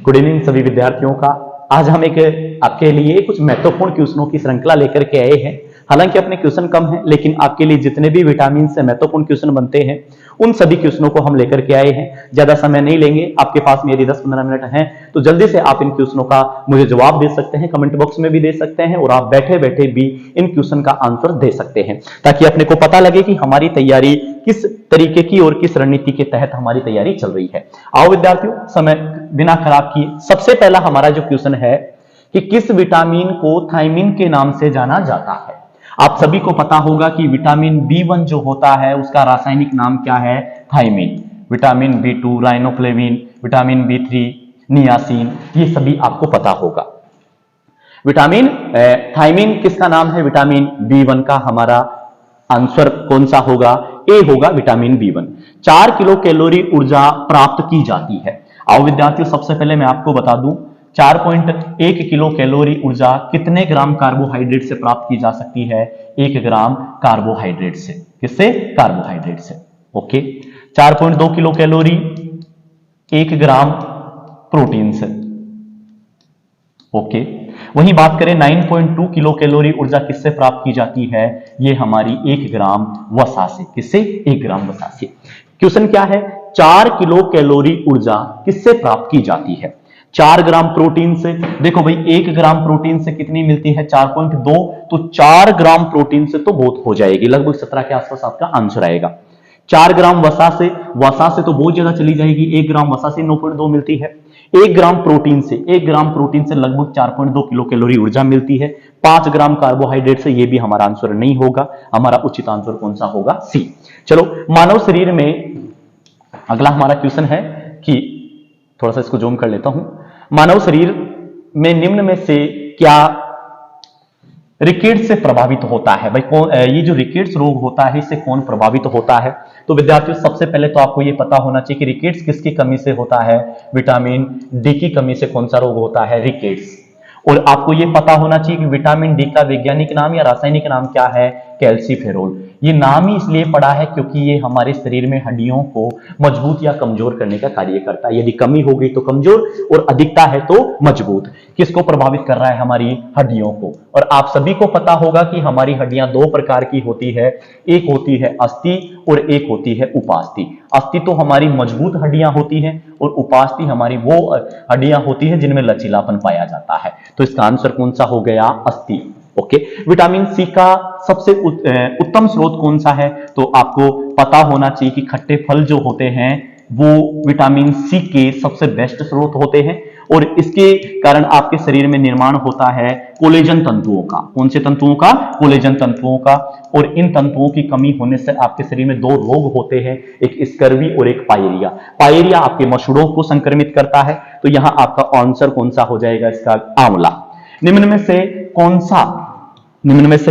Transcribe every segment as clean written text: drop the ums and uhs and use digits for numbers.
Good evening सभी विद्यार्थियों का। आज हम एक आपके लिए कुछ महत्वपूर्ण क्वेश्चनों की श्रृंखला लेकर के आए हैं। हालांकि अपने क्वेश्चन कम हैं, लेकिन आपके लिए जितने भी विटामिन से महत्वपूर्ण क्वेश्चन बनते हैं उन सभी क्वेश्चनों को हम लेकर के आए हैं। ज्यादा समय नहीं लेंगे, आपके पास मेरी 10-15 मिनट हैं, तो जल्दी से आप इन क्वेश्चनों का मुझे जवाब दे सकते हैं, कमेंट बॉक्स में भी दे सकते हैं और आप बैठे बैठे भी इन क्वेश्चन का आंसर दे सकते हैं, ताकि अपने को पता लगे कि हमारी तैयारी किस तरीके की और किस रणनीति के तहत हमारी तैयारी चल रही है। आओ विद्यार्थियों, समय बिना खराब किए सबसे पहला हमारा जो क्वेश्चन है कि किस विटामिन को थायमिन के नाम से जाना जाता है। आप सभी को पता होगा कि विटामिन B1 जो होता है उसका रासायनिक नाम क्या है, thiamine. Vitamin B2 riboflavin, vitamin B3 niacin, ये सभी आपको पता होगा। विटामिन थायमिन किसका नाम है, विटामिन B1 का। हमारा आंसर कौन सा होगा, ए होगा विटामिन B1। 4 किलो कैलोरी ऊर्जा प्राप्त की जाती है। आओ विद्यार्थियों, सबसे पहले मैं आपको बता दूं 4.1 किलो कैलोरी ऊर्जा कितने ग्राम कार्बोहाइड्रेट से प्राप्त की जा सकती है, 1 ग्राम कार्बोहाइड्रेट से। किससे, कार्बोहाइड्रेट से। Okay, 4.2 kilo calorie 1 gram protein से। ओके, वहीं बात करें 9.2 किलो कैलोरी ऊर्जा किससे प्राप्त की जाती है, ये हमारी 1 ग्राम वसा से। किससे, 1 ग्राम वसा से। क्वेश्चन क्या है, 4 किलो कैलोरी ऊर्जा किससे प्राप्त की जाती है, 4 ग्राम प्रोटीन से। देखो भाई, 1 ग्राम प्रोटीन से कितनी मिलती है, 4.2, तो 4 ग्राम प्रोटीन से तो बहुत हो जाएगी, लगभग 17 के आसपास आपका आंसर आएगा। 4 ग्राम वसा से तो बहुत ज्यादा चली जाएगी, 1 ग्राम वसा से 9.2 मिलती है। 1 ग्राम प्रोटीन से लगभग 4.2 किलो कैलोरी ऊर्जा मिलती है। 5 ग्राम कार्बोहाइड्रेट से, ये भी हमारा आंसर नहीं होगा। हमारा उचित आंसर कौन सा होगा, सी। चलो, मानव शरीर में अगला हमारा क्वेश्चन है कि थोड़ा सा इसको जूम कर लेता हूं। मानव शरीर में निम्न में से क्या रिकेट्स से प्रभावित होता है। भाई कौन, ये जो रिकेट्स रोग होता है इससे कौन प्रभावित होता है। तो विद्यार्थियों, सबसे पहले तो आपको ये पता होना चाहिए कि रिकेट्स किसकी कमी से होता है, विटामिन डी की कमी से कौन सा रोग होता है, रिकेट्स। और आपको ये पता होना चाहिए कि विटामिन डी का वैज्ञानिक नाम या रासायनिक नाम क्या है, कैल्सीफेरोल। ये नाम ही इसलिए पड़ा है क्योंकि ये हमारे शरीर में हड्डियों को मजबूत या कमजोर करने का कार्य करता है। यदि कमी हो गई तो कमजोर और अधिकता है तो मजबूत। किसको प्रभावित कर रहा है, हमारी हड्डियों को। और आप सभी को पता होगा कि हमारी हड्डियां 2 प्रकार की होती है, एक होती है अस्थि और एक होती है उपास्थि। अस्थि तो हमारी मजबूत हड्डियां होती हैं और उपास्थि हमारी वो हड्डियां होती है जिनमें लचीलापन पाया जाता है। तो इसका आंसर कौन सा हो गया, अस्थि। ओके, विटामिन सी का सबसे उत्तम स्रोत कौन सा है, तो आपको पता होना चाहिए कि खट्टे फल जो होते हैं वो विटामिन सी के सबसे बेस्ट स्रोत होते हैं। और इसके कारण आपके शरीर में निर्माण होता है कोलेजन तंतुओं का। कौन से तंतुओं का, कोलेजन तंतुओं का। और इन तंतुओं की कमी होने से आपके शरीर में 2 रोग होते हैं, एक स्कर्वी और एक पायरिया। पायरिया आपके मसूड़ों को संक्रमित करता है। तो यहां आपका आंसर कौन सा हो जाएगा, इसका आंवला। निम्न में से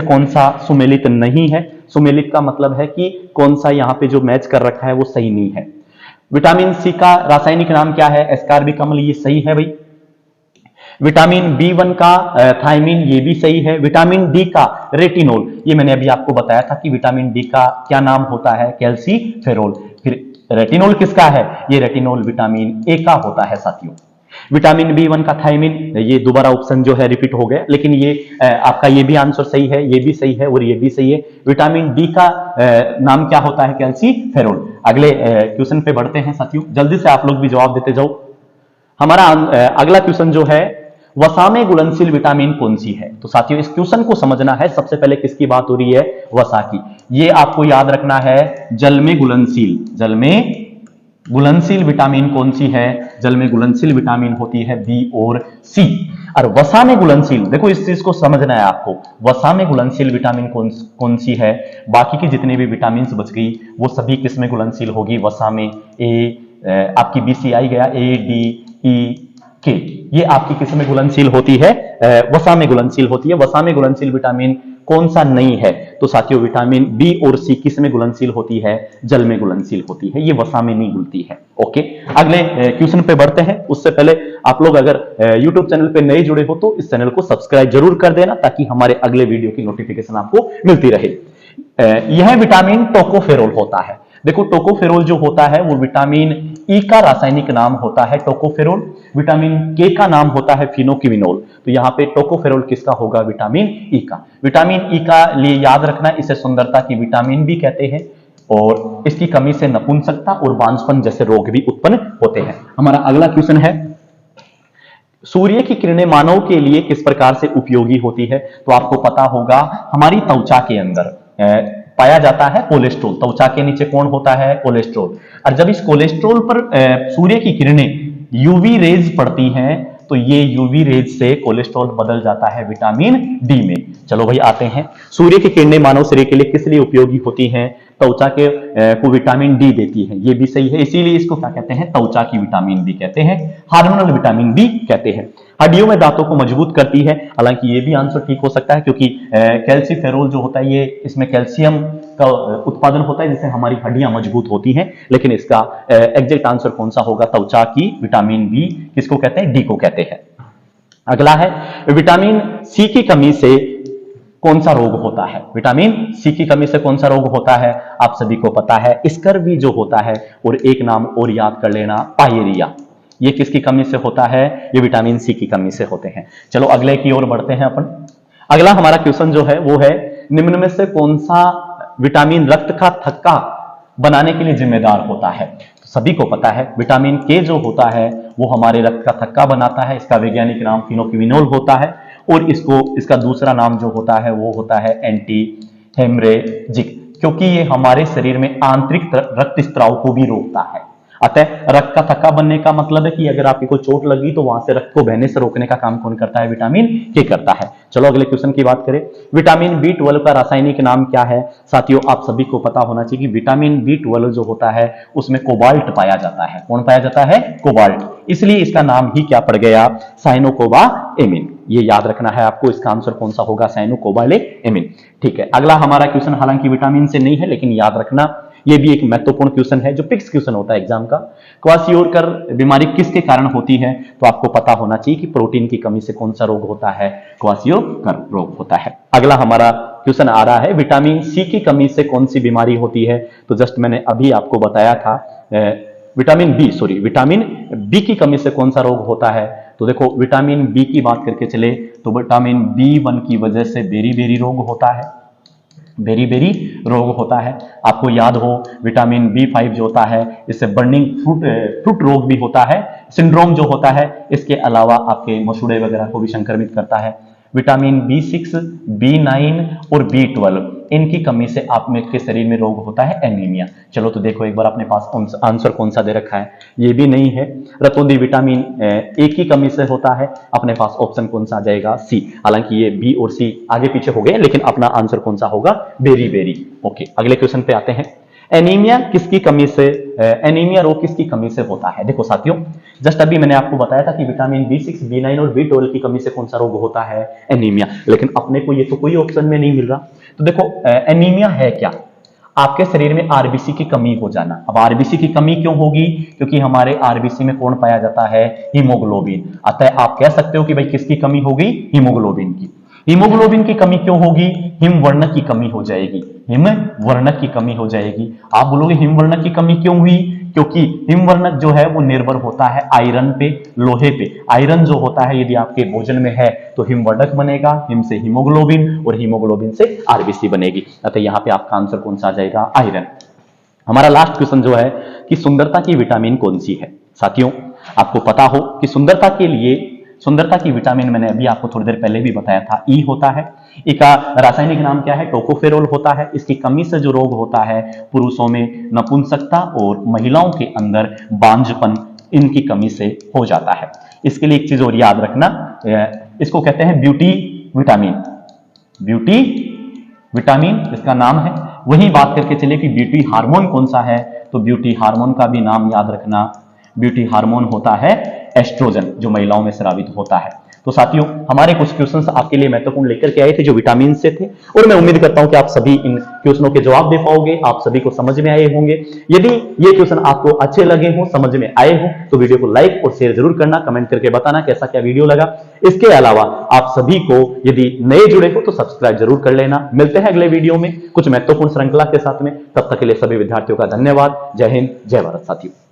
कौन सा सुमेलित नहीं है। सुमेलित का मतलब है कि कौन सा यहां पे जो मैच कर रखा है वो सही नहीं है। विटामिन सी का रासायनिक नाम क्या है, एस्कॉर्बिक अम्ल, ये सही है भाई। विटामिन B1 का थायमिन, ये भी सही है। विटामिन डी का रेटिनोल, ये मैंने अभी आपको बताया था कि विटामिन डी का क्या नाम होता है, कैल्सीफेरोल। फिर रेटिनोल किसका है, ये रेटिनोल विटामिन ए का होता है साथियों। विटामिन B1 का थायमिन, ये दोबारा ऑप्शन जो है रिपीट हो गया, लेकिन ये आपका ये भी आंसर सही है, ये भी सही है और ये भी सही है। विटामिन डी का नाम क्या होता है, कैल्सीफेरोल। अगले क्वेश्चन पे बढ़ते हैं साथियों, जल्दी से आप लोग भी जवाब देते जाओ। हमारा अगला क्वेश्चन जो है, वसा में घुलनशील विटामिन कौन सी है। तो साथियों, इस क्वेश्चन को समझना है। सबसे पहले किसकी बात हो रही है, वसा की। ये आपको याद रखना है, जल में घुलनशील विटामिन कौन सी है, जल में घुलनशील विटामिन होती है बी और सी। और वसा में घुलनशील, देखो इस चीज को समझना है आपको, वसा में घुलनशील विटामिन कौन सी है। बाकी की जितनी भी विटामिन बच गई वो सभी किस में घुलनशील होगी, वसा में। आपकी BCI गया, A, D, E, K, ये आपकी किस में घुलनशील होती है, वसा में घुलनशील होती है। वसा में घुलनशील विटामिन कौन सा नहीं है, तो साथियों विटामिन बी और सी किस में घुलनशील होती है, जल में घुलनशील होती है, ये वसा में नहीं घुलती है। ओके, अगले क्वेश्चन पे बढ़ते हैं। उससे पहले आप लोग अगर YouTube चैनल पे नए जुड़े हो तो इस चैनल को सब्सक्राइब जरूर कर देना, ताकि हमारे अगले वीडियो की नोटिफिकेशन आपको मिलती रहे। यह विटामिन टोकोफेरोल होता है। देखो टोकोफेरोल जो होता है वो विटामिन ई का रासायनिक नाम होता है टोकोफेरोल, विटामिन के का नाम होता है फिनोक्विनोल। तो यहाँ पे टोकोफेरोल किसका होगा? विटामिन ई का। विटामिन ई का लिए याद रखना, इसे सुंदरता की विटामिन भी कहते हैं और इसकी कमी से नपुंसकता और बांझपन जैसे रोग भी उत्पन्न होते हैं। हमारा अगला क्वेश्चन है, सूर्य की किरणें मानव के लिए किस प्रकार से उपयोगी होती है? तो आपको पता होगा हमारी त्वचा के अंदर पाया जाता है कोलेस्ट्रॉल। त्वचा के नीचे कौन होता है? कोलेस्ट्रॉल। और जब इस कोलेस्ट्रॉल पर सूर्य की किरणें यूवी रेज पड़ती हैं तो ये यूवी रेज से कोलेस्ट्रॉल बदल जाता है विटामिन डी में। चलो भाई आते हैं, सूर्य की किरणें मानव शरीर के लिए किस लिए उपयोगी होती हैं? त्वचा के को विटामिन डी देती है, ये भी सही है, इसीलिए इसको क्या कहते हैं? त्वचा की विटामिन डी कहते हैं, हार्मोनल विटामिन डी कहते हैं। हड्डियों में दांतों को मजबूत करती है, हालांकि ये भी आंसर ठीक हो सकता है क्योंकि कैल्सीफेरोल जो होता है ये इसमें कैल्शियम का उत्पादन होता है जिससे हमारी हड्डियां मजबूत होती हैं, लेकिन इसका एग्जैक्ट आंसर कौन सा होगा? त्वचा की विटामिन बी किसको कहते हैं? डी को कहते हैं। अगला है, विटामिन सी की कमी से कौन सा रोग होता है? विटामिन सी की कमी से कौन सा रोग होता है? आप सभी को पता है स्कर्वी जो होता है, और एक नाम और याद कर लेना, पायरिया। ये किसकी कमी से होता है? ये विटामिन सी की कमी से होते हैं। चलो अगले की ओर बढ़ते हैं अपन। अगला हमारा क्वेश्चन जो है वो है, निम्न में से कौन सा विटामिन रक्त का थक्का बनाने के लिए जिम्मेदार होता है? तो सभी को पता है विटामिन के जो होता है वो हमारे रक्त का थक्का बनाता है, इसका वैज्ञानिक नाम फिनोक्विनोल होता है, और इसका दूसरा नाम जो होता है वो होता है एंटी हेमरेजिक, क्योंकि ये हमारे शरीर में आंतरिक रक्त स्त्राव को भी रोकता है। अतः रक्त का थक्का बनने का मतलब है कि अगर आपकी कोई चोट लगी तो वहां से रक्त को बहने से रोकने का काम कौन करता है? विटामिन के करता है। चलो अगले क्वेश्चन की बात करें, विटामिन बी12 का रासायनिक नाम क्या है? साथियों आप सभी को पता होना चाहिए कि विटामिन बी12 जो होता है उसमें कोबाल्ट पाया जाता है। कौन पाया जाता है? कोबाल्ट, इसलिए इसका नाम ही क्या पड़ गया? साइनोकोबालेमिन। ये याद रखना है आपको, इसका आंसर कौन सा होगा? साइनोकोबालेमिन। ठीक है, अगला हमारा क्वेश्चन हालांकि विटामिन से नहीं है, लेकिन याद रखना ये भी एक महत्वपूर्ण क्वेश्चन है जो फिक्स क्वेश्चन होता है एग्जाम का। क्वाशियोरकर बीमारी किसके कारण होती है? तो आपको पता होना चाहिए कि प्रोटीन की कमी से कौन सा रोग होता है? क्वाशियोरकर रोग होता है। अगला हमारा क्वेश्चन आ रहा है, विटामिन सी की कमी से कौन सी बीमारी होती है? तो जस्ट मैंने अभी आपको बताया था, विटामिन बी की कमी से कौन सा रोग होता है? तो देखो विटामिन बी की बात करके चले तो विटामिन बी1 की वजह से बेरी रोग होता है, बेरी रोग होता है। आपको याद हो विटामिन बी5 जो होता है इससे बर्निंग फ्रूट रोग भी होता है, सिंड्रोम जो होता है। इसके अलावा आपके मसूड़े वगैरह को भी संक्रमित करता है। विटामिन बी6, बी9 और बी12 इनकी कमी से आप में के शरीर में रोग होता है एनीमिया। चलो तो देखो एक बार अपने पास आंसर कौन सा दे रखा है, ये भी नहीं है। रतौंधी विटामिन ए की कमी से होता है, अपने पास ऑप्शन कौन सा आ जाएगा? सी। हालांकि ये बी और सी आगे पीछे हो गए, लेकिन अपना आंसर कौन सा होगा? बेरी। ओके, अगले क्वेश्चन पे आते हैं। एनीमिया रोग किसकी कमी से होता है? देखो साथियों, जस्ट अभी मैंने आपको बताया था कि विटामिन बी6, बी9 और बी12 की कमी से कौन सा रोग होता है? एनीमिया। लेकिन अपने को ये तो कोई ऑप्शन में नहीं मिल रहा। तो देखो एनीमिया है क्या? आपके शरीर में आरबीसी की कमी हो जाना। अब आरबीसी की कमी क्यों होगी? क्योंकि हमारे आरबीसी में कौन पाया जाता है? हीमोग्लोबिन। अतः आप कह सकते हो कि भाई किसकी कमी होगी? हीमोग्लोबिन की। हीमोग्लोबिन की कमी क्यों होगी? हिमवर्ण की कमी हो जाएगी, हिमवर्ण की कमी हो जाएगी। आप बोलोगे हिमवर्ण की कमी क्यों हुई? क्योंकि हिमवर्ण जो है वो निर्भर होता है आयरन पे, लोहे पे। आयरन जो होता है यदि आपके भोजन में है तो हिमवर्धक बनेगा, हिम से हीमोग्लोबिन और हीमोग्लोबिन से आरबीसी बनेगी। अतः यहाँ पे आपका आंसर कौन सा आ जाएगा? आयरन। हमारा लास्ट क्वेश्चन जो है कि सुंदरता की विटामिन कौन सी है? साथियों आपको पता हो कि सुंदरता की विटामिन मैंने अभी आपको थोड़ी देर पहले भी बताया था, ई होता है। इसका रासायनिक नाम क्या है? टोकोफेरोल होता है। इसकी कमी से जो रोग होता है पुरुषों में नपुंसकता और महिलाओं के अंदर बांझपन, इनकी कमी से हो जाता है। इसके लिए एक चीज और याद रखना, इसको कहते हैं ब्यूटी विटामिन इसका नाम है। वही बात करके चले कि ब्यूटी हार्मोन कौन सा है? तो ब्यूटी हार्मोन का भी नाम याद रखना, ब्यूटी हार्मोन होता है एस्ट्रोजन, जो महिलाओं में स्रावित होता है। तो साथियों, हमारे कुछ क्वेश्चंस आपके लिए महत्वपूर्ण लेकर के आए थे जो विटामिन से थे, और मैं उम्मीद करता हूं कि आप सभी इन क्वेश्चनों के जवाब दे पाओगे, आप सभी को समझ में आए होंगे। यदि ये क्वेश्चन आपको अच्छे लगे हों, समझ में आए हों, तो वीडियो को लाइक और शेयर जरूर करना, कमेंट करके बताना कैसा क्या वीडियो लगा। इसके अलावा आप सभी को यदि नए जुड़े हो तो सब्सक्राइब जरूर कर लेना। मिलते हैं अगले वीडियो में कुछ महत्वपूर्ण श्रृंखला के साथ में, तब तक के लिए सभी विद्यार्थियों का धन्यवाद। जय हिंद, जय भारत साथियों।